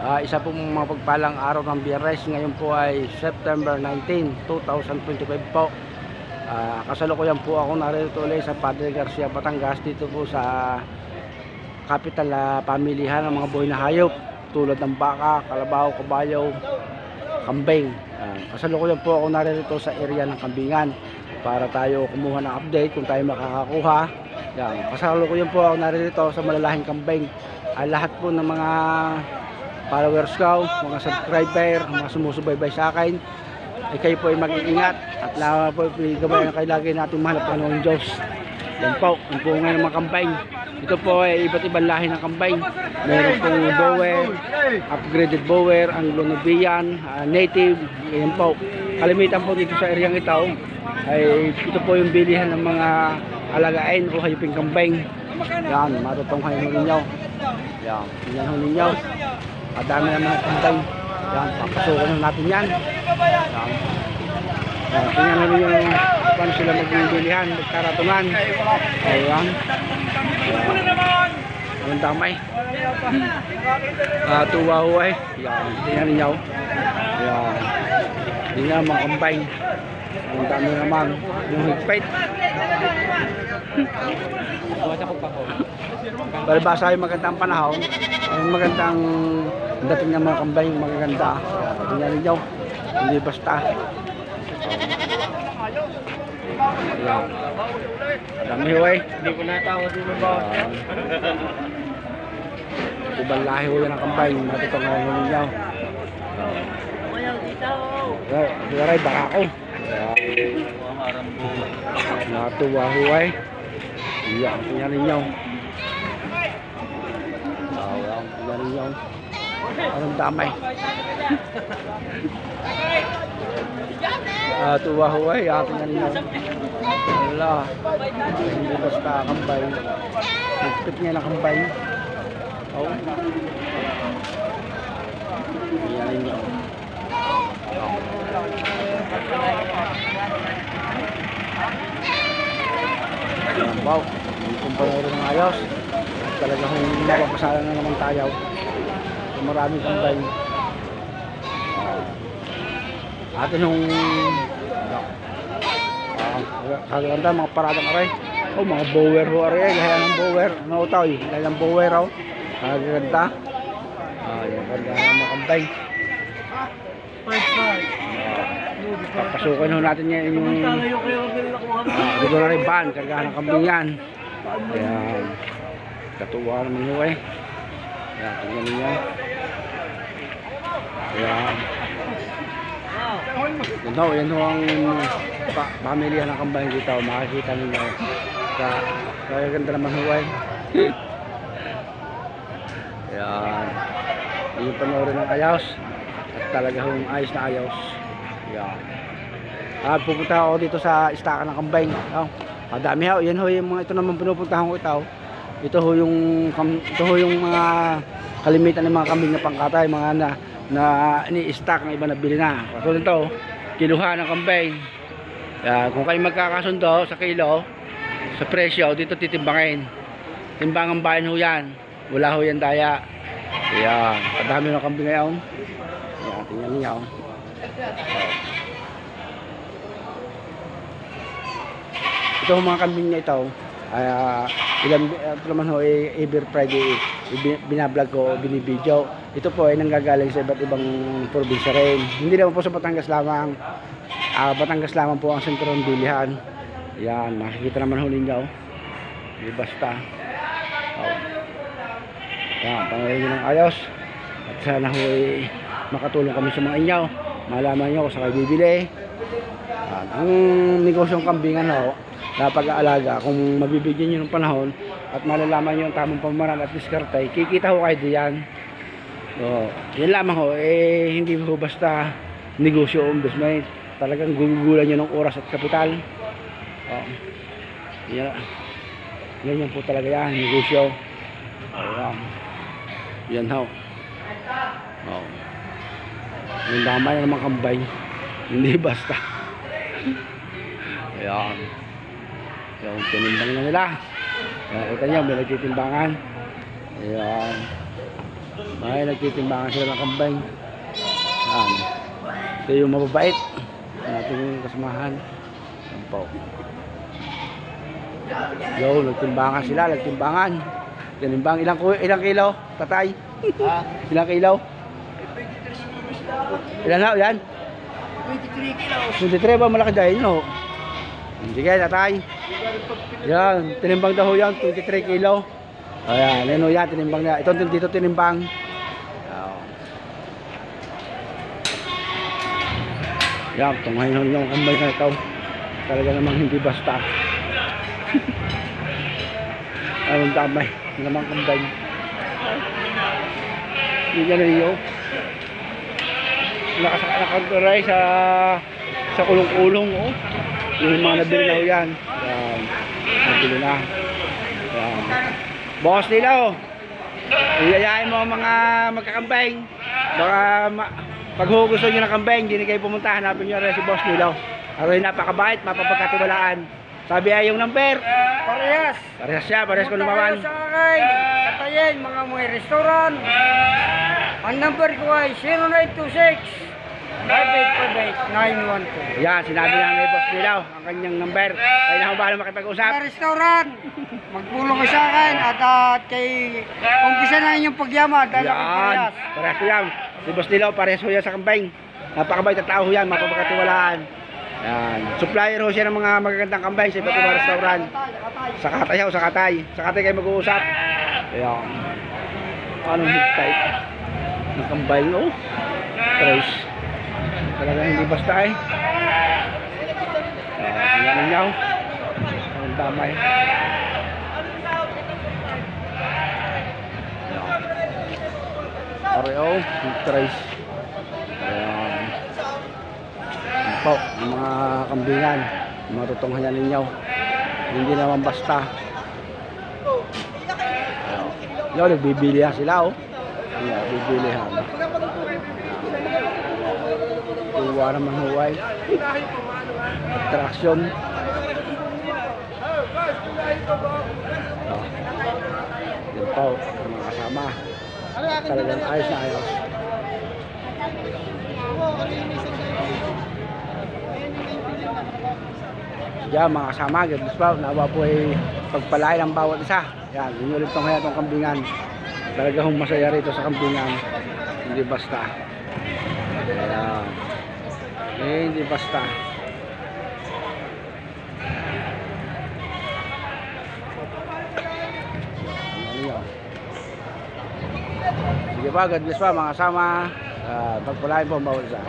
Isa pong mapagpalang araw ng Biyernes. Ngayon po ay September 19, 2025 po. Kasalukuyan po ako narito ulit sa Padre Garcia, Batangas. Dito po sa capital na pamilihan ng mga buhay na hayop tulad ng baka, kalabaw, kabayo, kambing. Kasalukuyan po ako narito sa area ng kambingan para tayo kumuha ng update kung tayo makakakuha. Kasalukuyan po ako narito sa malalahing kambing. Lahat po ng mga followers ko, mga subscriber, mga sumusubaybay sa akin, kayo po ay mag-iingat at lahat po gabayan kayo lagi natin mahalap ng Diyos. Yan po, ang po ngayon ng mga kambing. Ito po ay iba't ibang lahi ng kambing. Meron pong Boer, upgraded Boer, Anglo-Nubian, native. Yan po, kalimitan po dito sa areang ito ay ito po yung bilihan ng mga alagain o hayuping kambing. Yan, marutong kayo ninyo. Yan, yan ho ninyo. Madami na mga kambing. Yan, papasukan na natin yan. Yan. Tingnan namin yung paano sila magbibilihan, magkaratungan. Ayan. Ang damay. Tuwa ho eh. Yan, tingnan ninyo. Yan. Tingnan mga kambing. Ang dami naman. Yung higpit. Balbasa yung magandang panahon. Ang magandang dating ng mga kambing, magaganda. Tingnan ninyo. Hindi basta. Ayan. Dami huway. Hindi ko natawa sino ba? Ibang lahi huway ng kambing. Matutong ngayon ninyo. Ayan. Baka ako. Natuwa huway. Ayan. Tingnan ninyo. Tingnan ninyo. Anong damay. Tuwa huway. Tingnan ninyo. Wala. Hindi basta kambay. Nagpit nga ng kambay. Oh. Tingnan ninyo. Wow. Hindi kong pangyari ng ayos. Talaga kung mapapasala na naman tayo. Maraming kambay. Atin yung kaganda mga paradang aray. Mga Boer ho aray. Gaya ng Boer. Ano ito? Gaya ng Boer ho. Kaganda. Yung ganda ng mga kambay. Papasukin ho natin yan yung dito na rin ban. Kagaya ng kambing yan. Ayan. Katuwa naman ho eh. Ayan. Tingnan niyo. Ayan. Yan ho ang pamilihan ng kambing dito. Makikita ninyo. Kaya ganda naman ho eh. Ayan. Yung panoorin ng ayos. At talaga hong ayos na ayos. Ayan. Pupunta ako dito sa istakan ng kambing. Madami ho. Yan ho yung mga ito naman pinupuntahan ko ito. Ito ho yung mga kalimitan ng mga kambing na pangkatay, mga na ini-stack ng iba na bili na. Katulad ito, kiluha ng kambing. Kung kayo magkakasundo sa kilo, sa presyo, dito titimbangin. Timbangan bayan ho yan. Wala ho yan daya. Ayan, kadami ng kambing ngayon. Ayan, tingnan niyo. Ito ho mga kambing niya ito. Ito naman ho every Friday binablog ko, binibideo. Ito po ay nanggagaling sa iba't ibang probinsya rin. Hindi naman po sa Batangas lamang. Batangas lamang po ang sentro ng bilihan. Yan, makikita naman ho ninyo. Hindi basta. Yan, pangalan nyo ng ayos. At sana ho ay makatulong kami sa mga inyo. Malaman nyo kung sa kayo bibili. Ang negosyong kambingan ho, napag-aalaga, kung mabibigyan nyo ng panahon at malalaman nyo ang tamang pamamaraan at diskarte, kikita ho kayo diyan. Yan lamang ho, hindi ho basta negosyo o investment. Talagang gugugulan nyo ng oras at kapital. Yan po talaga yan, negosyo. Yan ho. Yung damay na naman kambay, hindi basta. Ayan. Yung tinimbang na nila. Kita nyo, may nagtitimbangan. Ayan. Ay, nagtitimbangan sila ng kambing. Yan. Ito yung mababait ang ating kasamahan. Yan po. Yo, nagtimbangan sila, nagtimbangan. Tinimbang ilang kilo, tatay? Ha? Ilang kilo? Ilan na yan? 23 kilos. 23 ba malaki dahil no? Sige, tatay. Yan, tinimbang daw yan, 23 kilo. Ayan, ano yan, tinimbang na. Ito dito tinimbang. Yan, tunghayin yung kambay na ito. Talaga namang hindi basta. Anong damay? Hindi naman kambay. Hindi yan na iyo. Nakakanturay sa kulong-kulong. Oh. Yung mga nabili na yan. Yan. Nabili na. Yan. Boss nila oh. Iyayain mo mga magkakambay. Baka pag gusto nyo ng kambing, hindi kayo pumunta, hanapin nyo rin si Boss Nilaw. Aroy napakabait, mapapagkatiwalaan. Sabi ay yung number. Parehas. Parehas siya, parehas ko lumawan. Sa akin, katayin, mga restaurant. Ang number ko ay 0926 5858 912. Yan, sinabi namin ni Boss Nilaw, ang kanyang number. Kaya na bahala makipag-usap. Sa restaurant, magpulong ka sa akin at kay umpisa na inyong pagyaman dahil ako Yan, parehas. parehas ko yan. Si Boss Nilaw, parehas ko yan sa kambing. Napakabait at tao yan, mapapagkatiwalaan. Yan. Supplier ho siya ng mga magagandang kambing sa iba't ibang restaurant. Sa Katay ho, sa Katay. Sa Katay kayo mag-uusap. Ayan. Anong hip type ng kambing, oh? Trace. Talaga hindi basta eh. Tingnan ninyo. Ang damay. Pareo, trace. Ayan. Yan po, ang mga kambingan. Matutunghayan ninyo. Hindi naman basta. Ayan, nagbibili sila oh. Ayan, bibili ha. Tuwa naman huway. Attraction. Yan po, mga kasama. Talagang ayos na ayos. Yan mga kasama, gadis pa, nawa po ay pagpalain ang bawat isa. Yan, yun ulit itong kaya itong kambingan. Talagang masaya rito sa kambingan. Hindi basta. Yan. Hindi basta. Sige pa, God bless pa mga kasama. Pagpalain po ang bawat isa.